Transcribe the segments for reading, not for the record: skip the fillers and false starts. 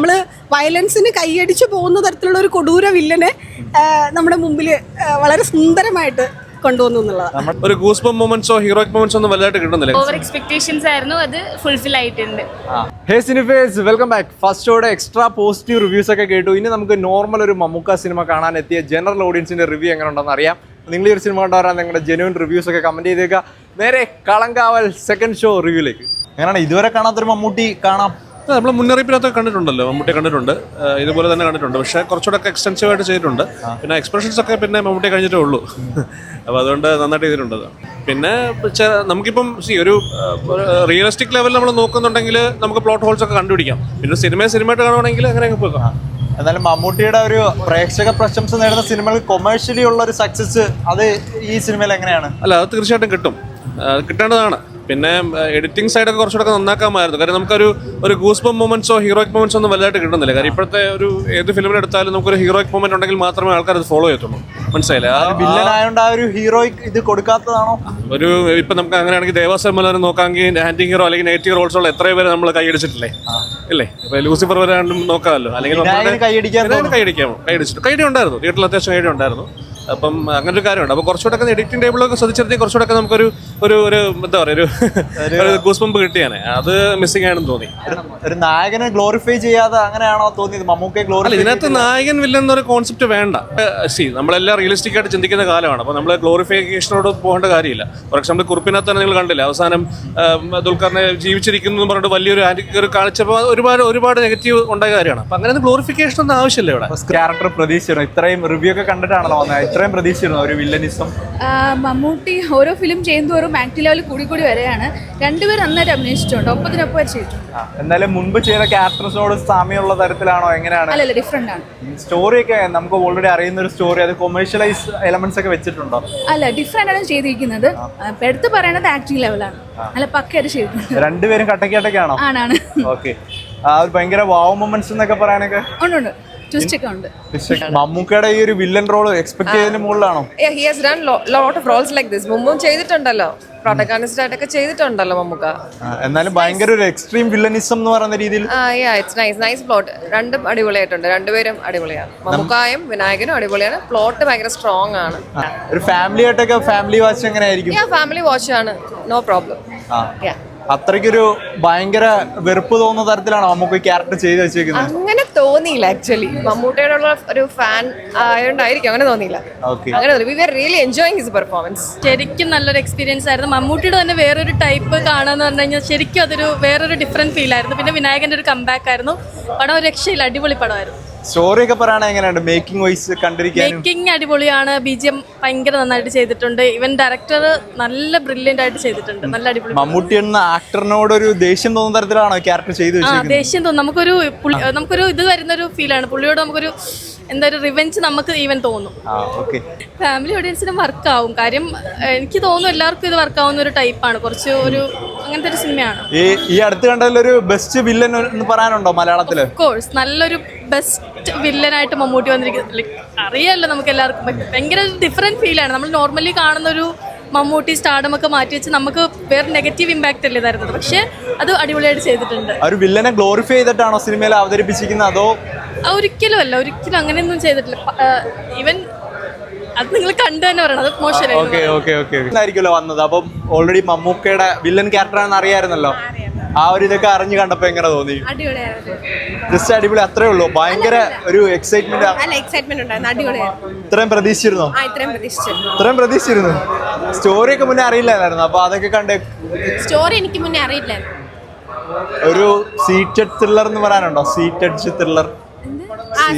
നമ്മൾ വയലൻസിന് കൈയടിച്ചു പോകുന്ന തരത്തിലുള്ള ഒരു കൊടൂര വില്ലനെ നമ്മുടെ മുമ്പിൽ വളരെ സുന്ദരമായിട്ട് കൊണ്ടുവന്നു എന്നുള്ളതാണ്. ഒരു ഗൂസ് ബംപ് മൊമെന്റ്സോ ഹീറോയിക് മൊമെന്റ്സോ ഒന്നും വലുതായിട്ട് കിട്ടുന്നില്ല. ഓവർ എക്സ്പെക്ടേഷൻസ് ആയിരുന്നു, അത് ഫുൾഫിൽ ആയിട്ടുണ്ട്. ഹേ സിനിഫേഴ്സ്, വെൽക്കം ബാക്ക്. ഫസ്റ്റ് ഷോയുടെ എക്സ്ട്രാ പോസിറ്റീവ് റിവ്യൂസ് ഒക്കെ കേട്ടു. ഇനി നമുക്ക് നോർമൽ ഒരു മമ്മൂക്ക സിനിമ കാണാൻ എത്തിയ ജനറൽ ഓഡിയൻസിന്റെ റിവ്യൂ എങ്ങനെ ഉണ്ടെന്ന് അറിയാം. നിങ്ങൾ ഈ ഒരു സിനിമ കണ്ടുവരാൻ നിങ്ങളുടെ ജെന്യൂൻ റിവ്യൂസ് ഒക്കെ കമന്റ് ചെയ്തേക്കുക. നേരെ കളങ്കാവൽ സെക്കൻഡ് ഷോ റിവ്യൂലേക്ക്. എങ്ങനെയാണ് ഇതുവരെ കാണാത്തൊരു മമ്മൂട്ടി കാണാം? നമ്മൾ മുന്നറിയിപ്പിനകത്ത് കണ്ടിട്ടുണ്ടല്ലോ, മമ്മൂട്ടി കണ്ടിട്ടുണ്ട്, ഇതുപോലെ തന്നെ കണ്ടിട്ടുണ്ട്. പക്ഷേ കുറച്ചുകൂടെ ഒക്കെ ആയിട്ട് ചെയ്തിട്ടുണ്ട്. പിന്നെ എക്സ്പ്രഷൻസ് ഒക്കെ പിന്നെ മമ്മൂട്ടി കഴിഞ്ഞിട്ടേ ഉള്ളൂ. അപ്പോൾ അതുകൊണ്ട് നന്നായിട്ട് ചെയ്തിട്ടുണ്ട്. പിന്നെ നമുക്കിപ്പം ഒരു റിയലിസ്റ്റിക് ലെവലിൽ നമ്മൾ നോക്കുന്നുണ്ടെങ്കിൽ നമുക്ക് പ്ലോട്ട് ഹോൾസ് ഒക്കെ കണ്ടുപിടിക്കാം. പിന്നെ സിനിമയായിട്ട് കാണുവാണെങ്കിൽ അങ്ങനെ പോകാം. എന്നാലും മമ്മൂട്ടിയുടെ ഒരു പ്രേക്ഷക പ്രശംസ നേടുന്ന സിനിമകൾ കൊമേഴ്ഷ്യലി ഉള്ള ഒരു സക്സസ് അത് ഈ സിനിമയിൽ എങ്ങനെയാണ്? അല്ല, അത് തീർച്ചയായിട്ടും കിട്ടും, കിട്ടേണ്ടതാണ്. പിന്നെ എഡിറ്റിംഗ് സൈഡൊക്കെ കുറച്ചുകൂടെ നന്നാക്കാമായിരുന്നു. കാര്യം നമുക്കൊരു ഗൂസ് ബംപ് മൊമെന്റ്സോ ഹീറോയിക് മൊമെന്റ്സോ ഒന്നും വലുതായിട്ട് കിട്ടുന്നില്ല. കാര്യം ഇപ്പോഴത്തെ ഏത് ഫിലിമിനെടുത്താലും നമുക്കൊരു ഹീറോയിക് മൊമെന്റ് ഉണ്ടെങ്കിൽ മാത്രമേ ആൾക്കാർ അത് ഫോളോ ചെയ്യത്തുള്ളൂ. മനസ്സിലായില്ലേ? വില്ലനായോണ്ട് ആ ഒരു ഹീറോയിക് ഇത് കൊടുക്കാത്തതാണോ? ഇപ്പം നമുക്ക് അങ്ങനെയാണെങ്കിൽ ദേവാസ്വരം നോക്കാമെങ്കിൽ ആന്റി ഹീറോ അല്ലെങ്കിൽ നെഗറ്റീവ് റോൾസ് ഉള്ള എത്രയോ പേര് നമ്മൾ കൈയടിച്ചിട്ടില്ലേ? ഇല്ലേ? ഇപ്പൊ ലൂസിഫർ വരെ നോക്കാമല്ലോ. അല്ലെങ്കിൽ കൈയടി ഉണ്ടായിരുന്നു, തിയേറ്ററിൽ അത്യാവശ്യം കൈയടി ഉണ്ടായിരുന്നു. അപ്പം അങ്ങനെ ഒരു കാര്യമുണ്ട്. അപ്പോൾ കുറച്ചുകൂടെ എഡിറ്റിംഗ് ടേബിളൊക്കെ ശ്രദ്ധിച്ചിരുന്നെങ്കിൽ കുറച്ചുകൂടെ നമുക്കൊരു എന്താ പറയുക, ഒരു ഗൂസ് ബംപ് കിട്ടിയാനെ. അത് മിസ്സിംഗ് ആണെന്ന് തോന്നി. ഒരു നായകനെ ഗ്ലോറിഫൈ ചെയ്യാതെ അങ്ങനെയാണോ തോന്നിയത്? മമ്മൂക്കെ അല്ല, ഇതിനകത്ത് നായകൻ വില്ലൻ എന്നൊരു കോൺസെപ്റ്റ് വേണ്ട. നമ്മളെല്ലാം റിയലിസ്റ്റിക് ആയിട്ട് ചിന്തിക്കുന്ന കാലമാണ്. അപ്പോൾ നമ്മൾ ഗ്ലോറിഫിക്കേഷനോട് പോകേണ്ട കാര്യമില്ല. ഫോർ എക്സാമ്പിൾ കുറിപ്പിനകത്ത് തന്നെ നിങ്ങൾ കണ്ടില്ല, അവസാനം ദുൽഖറിനെ ജീവിച്ചിരിക്കുന്നു എന്ന് പറഞ്ഞിട്ട് വലിയൊരു കാണിച്ചപ്പോൾ ഒരുപാട് നെഗറ്റീവ് ഉണ്ടായ കാര്യമാണ്. അപ്പം അങ്ങനെ ഗ്ലോറിഫിക്കേഷൻ ഒന്നും ആവശ്യമില്ല ഇവിടെ. ക്യാരക്ടർ പ്രതീക്ഷിച്ചിരുന്നു, ഇത്രയും റിവ്യൂ ഒക്കെ കണ്ടിട്ടാണല്ലോ വന്നത്, ഇത്രയും പ്രതീക്ഷിച്ചിരുന്നു ഒരു വില്ലനിസം? മമ്മൂട്ടി ഓരോ ഫിലിം ചെയ്യുന്നതോറും ആക്ടി ലെവൽ കൂടി വരെയാണ്. രണ്ടുപേരും നന്നായിട്ട് അഭിനയിച്ചിട്ടുണ്ട്, ഒപ്പത്തിനൊപ്പം ചെയ്തിട്ടുണ്ട്. എന്നാലും മുൻപ് ചെയ്ത ക്യാരക്ടേഴ്സിനോട് സാമ്യമുള്ള തരത്തിലാണോ, എങ്ങനെയാണ്? അല്ലല്ല, ഡിഫറെന്റ് ആണ്. സ്റ്റോറി ഒക്കെ നമുക്ക് ഓൾറെഡി അറിയുന്ന ഒരു സ്റ്റോറി, അത് കൊമേഴ്ഷ്യലൈസ് എലമെന്റ്സ് ഒക്കെ വെച്ചിട്ടുണ്ടോ? അല്ല, ഡിഫറെന്റ് ആണ് ചെയ്തിരിക്കുന്നത്. എടുത്ത് പറയണത് ആക്ടിങ് ലെവലാണ്, നല്ല പക്കയായിട്ട് ചെയ്തിട്ടുണ്ട്. രണ്ടുപേരും കട്ടക്കാണോ? ആണ്. ഓക്കെ. ഭയങ്കര വാവ് മൊമെന്റ്സ് എന്നൊക്കെ പറയാനൊക്കെ ഉണ്ട്. മമ്മൂക്കയുടെ ഈ ഒരു വില്ലൻ റോൾ എക്സ്പെക്ട് ചെയ്തതിന് മുകളിലാണോ? He has done lot of roles like this. മുമ്പും ചെയ്തിട്ടുണ്ടല്ലോ, പ്രൊട്ടഗോണിസ്റ്റ് ആയിട്ടൊക്കെ ചെയ്തിട്ടുണ്ടല്ലോ മമ്മൂക്ക. എന്നാലും ഭയങ്കര ഒരു എക്സ്ട്രീം വില്ലനിസം എന്ന് പറയുന്ന രീതിയിൽ ഇറ്റ്സ് നൈസ് പ്ലോട്ട്. രണ്ടും അടിപൊളിയായിട്ടുണ്ട്, രണ്ടുപേരും അടിപൊളിയാണ്. മമ്മൂക്കായും വിനായകനും അടിപൊളിയാണ്. പ്ലോട്ട് ഭയങ്കര സ്ട്രോങ് ആണ്. ഒരു ഫാമിലി ആയിട്ടൊക്കെ ഫാമിലി വാച്ച് എങ്ങനെയായിരിക്കും? ഫാമിലി വാച്ച് ആണ്, നോ പ്രോബ്ലം. അത്രയ്ക്കൊരു ഭയങ്കര വെറുപ്പ് തോന്നുന്ന തരത്തിലാണോ നമുക്ക് ക്യാരക്ടർ ചെയ്ത് വെച്ചേക്കുന്നത്? അങ്ങനെ തോന്നിയില്ല. ആക്ച്വലി മമ്മൂട്ടിയുടെ ഒരു ഫാൻ ആയതുകൊണ്ടായിരിക്കും അങ്ങനെ തോന്നിയില്ല. അങ്ങനെ we are really enjoying his performance. ശരിക്കും നല്ലൊരു എക്സ്പീരിയൻസ് ആയിരുന്നു. മമ്മൂട്ടിയുടെ തന്നെ വേറൊരു ടൈപ്പ് കാണാന്ന് പറഞ്ഞു കഴിഞ്ഞാൽ ശരിക്കും അതൊരു വേറൊരു ഡിഫറെന്റ് ഫീൽ ആയിരുന്നു. പിന്നെ വിനായകന്റെ ഒരു കംബാക്ക് ആയിരുന്നു. പടം ഒരു രക്ഷയില്ല, അടിപൊളി പടമായിരുന്നു. സ്റ്റോറി ഒക്കെ പറയാൻ എങ്ങനെയുണ്ട്? മേക്കിംഗ് വൈസ് കണ്ടിരിക്കാൻ മേക്കിംഗ് അടിപൊളിയാണ്. BGM ഭയങ്കര നന്നായിട്ട് ചെയ്തിട്ടുണ്ട്. ഇവൻ ഡയറക്ടർ നല്ല ബ്രില്യന്റ് ആയിട്ട് ചെയ്തിട്ടുണ്ട്, നല്ല അടിപൊളി. മമ്മൂട്ടി എന്ന ആക്ടറിനോട് ഒരു ദേഷ്യം തോന്നുന്ന തരത്തിലാണോ ക്യാരക്ടർ ചെയ്ത് വെച്ചിരിക്കുന്നത്? ദേഷ്യം തോന്നും. നമുക്കൊരു ഇത് വരുന്നൊരു ഫീലാണ് പുള്ളിയോട്. നമുക്കൊരു എന്താ ഒരു റിവെഞ്ച് നമുക്ക് ഈവൻ തോന്നും. ഫാമിലി ഓഡിയൻസിനും വർക്കാവും. കാര്യം എനിക്ക് തോന്നുന്നു എല്ലാവർക്കും ഇത് വർക്കാവുന്ന ഒരു ടൈപ്പാണ്. കുറച്ച് ഒരു അങ്ങനത്തെ ഒരു സിനിമയാണ്. ഈ അടുത്ത് കണ്ടതിലൊരു ബെസ്റ്റ് വില്ലൻ എന്ന് പറയാനുണ്ടോ മലയാളത്തില്? ഓഫ് കോഴ്സ്, നല്ലൊരു ബെസ്റ്റ് വില്ലനായിട്ട് മമ്മൂട്ടി വന്നിരിക്കുന്നത് അറിയാമല്ലോ നമുക്ക് എല്ലാവർക്കും. ഭയങ്കര ഡിഫറെന്റ് ഫീലാണ്. നമ്മൾ നോർമലി കാണുന്ന ഒരു മമ്മൂട്ടി സ്റ്റാർഡം ഒക്കെ മാറ്റി വെച്ച് നമുക്ക് വേറെ നെഗറ്റീവ് ഇമ്പാക്ട് അല്ലേ തരുന്നത്. പക്ഷെ അത് അടിപൊളിയായിട്ട് ചെയ്തിട്ടുണ്ട്. ഒരു വില്ലനെ ഗ്ലോറിഫൈ ചെയ്തിട്ടാണോ സിനിമയിൽ അവതരിപ്പിച്ചിരിക്കുന്നത് അതോ? ഒരിക്കലും അങ്ങനെയൊന്നും ചെയ്തിട്ടില്ല. ഈവൻ അത് നിങ്ങൾ കണ്ടു തന്നെ പറയണം, അത് മോശമായിരിക്കുമല്ലോ വന്നത്. അപ്പം ഓൾറെഡി മമ്മൂക്കയുടെ വില്ലൻ ക്യാരക്ടറാണെന്ന് അറിയാമായിരുന്നല്ലോ. ആ ഒരു ഇതൊക്കെ അറിഞ്ഞു കണ്ടപ്പോ എങ്ങനെ തോന്നി? ജസ്റ്റ് അടിപൊളി, അത്രേ ഉള്ളൂ. ഭയങ്കര ഒരു എക്സൈറ്റ്മെന്റ് ഉണ്ടായിരുന്നു. ഇത്രയും പ്രതീക്ഷിച്ചിരുന്നോ? ഇത്രയും പ്രതീക്ഷിച്ചിരുന്നു. സ്റ്റോറി ഒക്കെ മുന്നേ അറിയില്ലായിരുന്നു, അപ്പൊ അതൊക്കെ കണ്ട്. സ്റ്റോറി എനിക്ക് മുന്നേ അറിയില്ലായിരുന്നു. ഒരു സീറ്റഡ് ത്രില്ലർ എന്ന് പറയാനുണ്ടോ? സീറ്റഡ് ത്രില്ലർ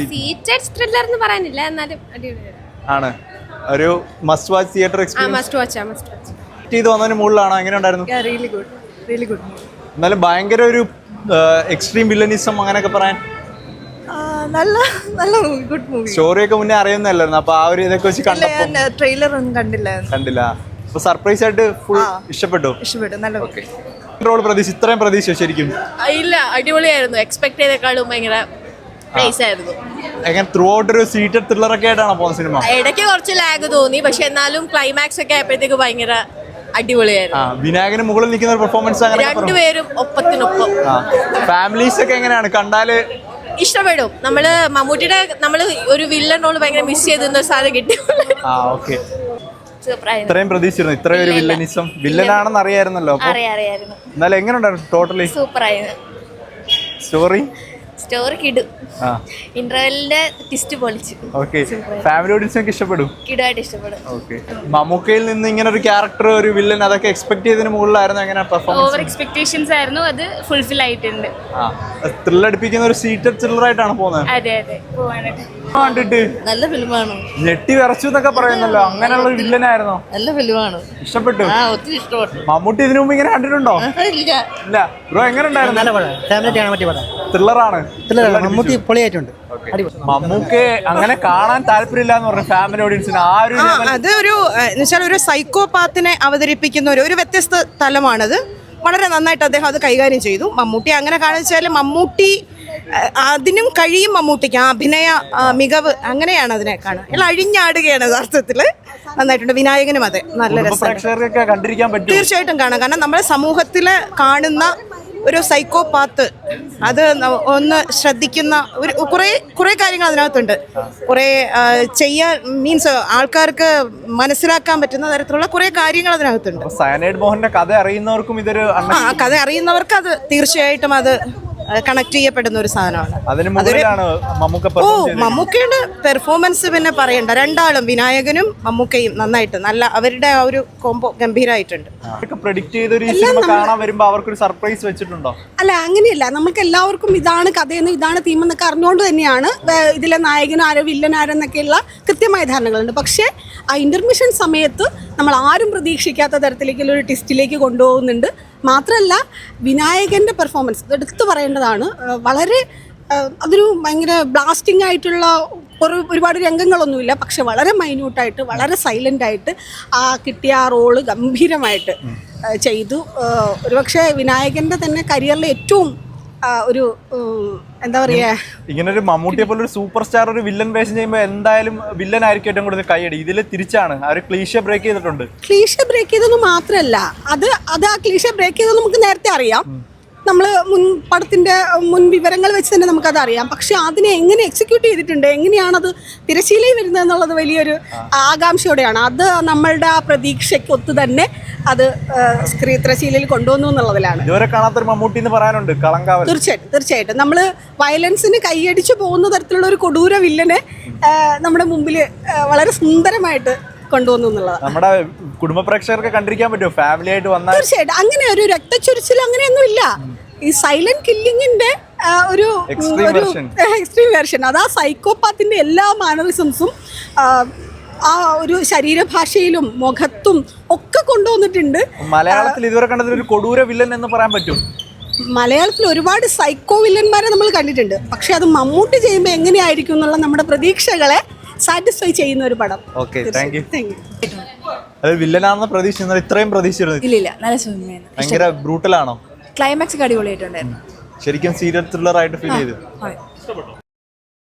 എന്ന് പറയാനില്ല, എന്നാലും ആണ്. ഒരു മസ്റ്റ് വാച്ച് തിയേറ്റർ എക്സ്പീരിയൻസ് ചെയ്ത് വന്നതിന് മുകളിലാണോ? എങ്ങനെ ഉണ്ടായിരുന്നു? എന്നാലും ഭയങ്കര ഒരു എക്സ്ട്രീം വില്ലനിസം അങ്ങനെയൊക്കെ പറയാൻ നല്ല ഗുഡ് മൂവി. സ്റ്റോറിയൊക്കെ മുന്നേ അറിയുന്നല്ലായിരുന്നു, അപ്പൊ ആ ഒരു ഇതൊക്കെ വെച്ച് കണ്ടപ്പോ ട്രെയിലർ ഒന്നും കണ്ടില്ല. അപ്പൊ സർപ്രൈസ് ആയിട്ട് ഫുൾ ഇഷ്ടപ്പെട്ടു. നല്ല റോൾ ഇത്രയും പ്രതീക്ഷ ശരിക്കും ഇല്ല, അടിപൊളിയായിരുന്നു. എക്സ്പെക്ട് ചെയ്തേക്കാളും ഭയങ്കര എങ്ങനെ ത്രൂ ഔട്ട് ഒരു സീറ്റഡ് ത്രില്ലർ ഒക്കെ ആയിട്ടാണോ പോകുന്ന സിനിമ? ഇടയ്ക്ക് കുറച്ച് ലാഗ് തോന്നി, പക്ഷെ എന്നാലും ക്ലൈമാക്സ് ഒക്കെ ആയപ്പോഴത്തേക്ക് ഭയങ്കര അടിപൊളിയായിരുന്നു. വിനായകന് മുകളിൽ നിൽക്കുന്ന പെർഫോമൻസ് അങ്ങനെ രണ്ടുപേരും ഒപ്പത്തിനൊപ്പം. ഫാമിലീസ് ഒക്കെ എങ്ങനെയാണ് കണ്ടാല്? ഇഷ്ടപ്പെടും. നമ്മള് മമ്മൂട്ടിയുടെ ഒരു വില്ലൻ റോള് ഭയങ്കര മിസ് ചെയ്തിരുന്ന ഒരു സാധനം കിട്ടി. ഓക്കെ. ഇത്രയും പ്രതീക്ഷിച്ചിരുന്നു ഇത്രയും ഒരു വില്ലനിസം വില്ലനാണെന്ന് അറിയായിരുന്നല്ലോ. അറിയായിരുന്നു. എന്നാലും എങ്ങനെ ഉണ്ടായിരുന്നു ടോട്ടലി സൂപ്പർ ആയിരുന്നു. സ്റ്റോറി കിടും. ഇന്റർവെല്ലിന്റെ ട്വിസ്റ്റ് പൊളിച്ചു. ഓക്കെ. ഫാമിലി ഓഡിയൻസിനൊക്കെ ഇഷ്ടപ്പെടും. കിടുമായിട്ട് ഇഷ്ടപ്പെടും. ഓക്കെ. മമ്മൂക്കയിൽ നിന്ന് ഇങ്ങനെ ഒരു ക്യാരക്ടർ ഒരു വില്ലൻ അതൊക്കെ എക്സ്പെക്ട് ചെയ്തതിന് മുകളിലായിരുന്നു. എങ്ങനെ പെർഫോമൻസ്? ഓവർ എക്സ്പെക്ടേഷൻസ് ആയിരുന്നു, അത് ഫുൾഫിൽ ആയിട്ടുണ്ട്. ത്രില്ലടിപ്പിക്കുന്ന ഒരു സീറ്റഡ് ത്രില്ലർ ആയിട്ടാണ് പോകുന്നത്. അതെ പോവാനായിട്ട് കണ്ടിട്ട് നല്ല ഫിലിമാണ്. ഞെട്ടി വിറച്ചു എന്നൊക്കെ പറയുന്നല്ലോ, അങ്ങനെയുള്ള ഒരു വില്ലനായിരുന്നോ? നല്ല ഫിലിമാണ്. ഇഷ്ടപ്പെട്ടു? ഒത്തിരി ഇഷ്ടപ്പെട്ടു. മമ്മൂട്ടി ഇതിനു മുമ്പ് ഇങ്ങനെ കണ്ടിട്ടുണ്ടോ? ഇല്ല. ബ്രോ എങ്ങനെ ഉണ്ടായിരുന്നു? ത്രില്ലറാണ്. മമ്മൂട്ടി പൊളിയായിട്ടുണ്ട്. മമ്മൂക്ക് അങ്ങനെ കാണാൻ താല്പര്യമില്ല എന്ന് പറഞ്ഞു ഫാമിലി ഓഡിയൻസിന്. അത് ഒരു സൈക്കോപാത്തിനെ അവതരിപ്പിക്കുന്ന ഒരു വ്യത്യസ്ത തലമാണത്. വളരെ നന്നായിട്ട് അദ്ദേഹം അത് കൈകാര്യം ചെയ്തു. മമ്മൂട്ടി അങ്ങനെ കാണിച്ചാൽ മമ്മൂട്ടി അതിനും കഴിയും. മമ്മൂട്ടിക്ക് അഭിനയ മികവ് അങ്ങനെയാണ് അതിനെ കാണുക. എല്ലാം അഴിഞ്ഞാടുകയാണ് യഥാർത്ഥത്തിൽ. നന്നായിട്ടുണ്ട്. വിനായകനും അതെ നല്ല പ്രേക്ഷകർക്ക് കണ്ടിരിക്കാൻ പറ്റും. തീർച്ചയായിട്ടും കാണാം. കാരണം നമ്മുടെ സമൂഹത്തിൽ കാണുന്ന ഒരു സൈക്കോപാത്ത് അത് ഒന്ന് ശ്രദ്ധിക്കുന്ന കുറേ കാര്യങ്ങൾ അതിനകത്തുണ്ട്. കുറേ ചെയ്യാൻ മീൻസ് ആൾക്കാർക്ക് മനസ്സിലാക്കാൻ പറ്റുന്ന തരത്തിലുള്ള കുറേ കാര്യങ്ങൾ അതിനകത്തുണ്ട്. സയനൈഡ് മോഹന്റെ കഥ അറിയുന്നവർക്കും ഇതൊരു കഥ അറിയുന്നവർക്ക് അത് തീർച്ചയായിട്ടും അത് കണക്ട് ചെയ്യപ്പെടുന്ന ഒരു സാധനമാണ്. മമ്മൂക്കയുടെ പെർഫോമൻസ് പിന്നെ പറയണ്ട. രണ്ടാളും വിനായകനും മമ്മൂക്കയും നന്നായിട്ട് നല്ല അവരുടെ ആ ഒരു കോംബോ ഗംഭീരമായിട്ടുണ്ട്. അല്ല അങ്ങനെയല്ല, നമുക്ക് എല്ലാവർക്കും ഇതാണ് കഥയെന്ന് ഇതാണ് തീമെന്നൊക്കെ അറിഞ്ഞുകൊണ്ട് തന്നെയാണ് ഇതിലെ നായകനും ആരോ വില്ലൻ ആരെന്നൊക്കെയുള്ള കൃത്യമായ ധാരണകളുണ്ട്. പക്ഷേ ആ ഇന്റർമിഷൻ സമയത്ത് നമ്മൾ ആരും പ്രതീക്ഷിക്കാത്ത തരത്തിലേക്കുള്ള ഒരു ട്വിസ്റ്റിലേക്ക് കൊണ്ടുപോകുന്നുണ്ട്. മാത്രമല്ല വിനായകൻ്റെ പെർഫോമൻസ് എടുത്തു പറയേണ്ടതാണ്. വളരെ അതൊരു ഭയങ്കര ബ്ലാസ്റ്റിംഗ് ആയിട്ടുള്ള ഒരുപാട് രംഗങ്ങളൊന്നുമില്ല. പക്ഷെ വളരെ മൈന്യൂട്ടായിട്ട് വളരെ സൈലൻ്റായിട്ട് കിട്ടിയ ആ റോള് ഗംഭീരമായിട്ട് ചെയ്തു. ഒരുപക്ഷെ വിനായകൻ്റെ തന്നെ കരിയറിലെ ഏറ്റവും ഒരു എന്താ പറയാ, ഇങ്ങനെ ഒരു മമ്മൂട്ടിയെ പോലെ ഒരു സൂപ്പർ സ്റ്റാർ ഒരു വില്ലൻ വേഷം ചെയ്യുമ്പോൾ എന്തായാലും വില്ലൻ ആയിരിക്കും ഏറ്റവും കൂടുതൽ കൈയടി. ഇതിൽ തിരിച്ചാണ് ആ ഒരു ക്ലീഷ ബ്രേക്ക് ചെയ്തിട്ടുണ്ട്. ക്ലീഷ ബ്രേക്ക് ചെയ്തൊന്നും മാത്രമല്ല, അത് ആ ക്ലീഷ ബ്രേക്ക് ചെയ്തത് നമുക്ക് നേരത്തെ അറിയാം. നമ്മൾ പടത്തിൻ്റെ മുൻ വിവരങ്ങൾ വെച്ച് തന്നെ നമുക്കത് അറിയാം. പക്ഷെ അതിനെ എങ്ങനെ എക്സിക്യൂട്ട് ചെയ്തിട്ടുണ്ട്, എങ്ങനെയാണത് തിരശ്ശീലയിൽ വരുന്നത് എന്നുള്ളത് വലിയൊരു ആകാംക്ഷയോടെയാണ്. അത് നമ്മളുടെ ആ പ്രതീക്ഷയ്ക്ക് ഒത്തു തന്നെ അത് തിരശ്ശീലയിൽ കൊണ്ടുവന്നു എന്നുള്ളതിലാണ്. ഇതുവരെ കാണാത്തൊരു മമ്മൂട്ടി എന്ന് പറയാനുണ്ട്. കളങ്കാവൽ. തീർച്ചയായിട്ടും നമ്മൾ വയലൻസിന് കൈയടിച്ചു പോകുന്ന തരത്തിലുള്ള ഒരു കൊടൂര വില്ലനെ നമ്മുടെ മുമ്പിൽ വളരെ സുന്ദരമായിട്ട് കൊണ്ടുവന്നു എന്നുള്ളതാണ്. നമ്മുടെ കുടുംബ പ്രേക്ഷകർക്ക് കണ്ടിരിക്കാൻ പറ്റുമോ? ഫാമിലി ആയിട്ട് വന്നാൽ തീർച്ചയായിട്ടും. അങ്ങനെ ഒരു രക്തച്ചൊരിച്ചിൽ അങ്ങനെയൊന്നും ഇല്ല. ഈ സൈലന്റ് കില്ലിങ്ങിന്റെ ഒരു എക്സ്ട്രീം വെർഷൻ. അത് ആ സൈക്കോപാത്തിന്റെ എല്ലാ മാനറിസംസും ആ ഒരു ശരീരഭാഷയിലും മുഖത്തും ഒക്കെ കൊണ്ടുവന്നിട്ടുണ്ട്. മലയാളത്തിൽ ഇതുവരെ കണ്ടതിൽ ഒരു കൊടൂര വില്ലൻ എന്ന് പറയാൻ പറ്റും. മലയാളത്തിൽ ഒരുപാട് സൈക്കോ വില്ലന്മാരെ നമ്മൾ കണ്ടിട്ടുണ്ട്. പക്ഷെ അത് മമ്മൂട്ടി ചെയ്യുമ്പോൾ എങ്ങനെയായിരിക്കും എന്നുള്ള നമ്മുടെ പ്രതീക്ഷകളെ സാറ്റിസ്ഫൈ ചെയ്യുന്ന ഒരു പടം. വില്ലനാണെന്ന് പ്രതീക്ഷിക്കുന്നത് ഇത്രയും പ്രതീക്ഷിച്ചിരുന്നു? ഇല്ല, നല്ല സിനിമയാണ്. ഭയങ്കര ബ്രൂട്ടലാണോ? ക്ലൈമാക്സ് അടിപൊളിയായിട്ടുണ്ടായിരുന്നു. ശരിക്കും സീരിയൽ ത്രില്ലർ ആയിട്ട് ഫീൽ ചെയ്തു.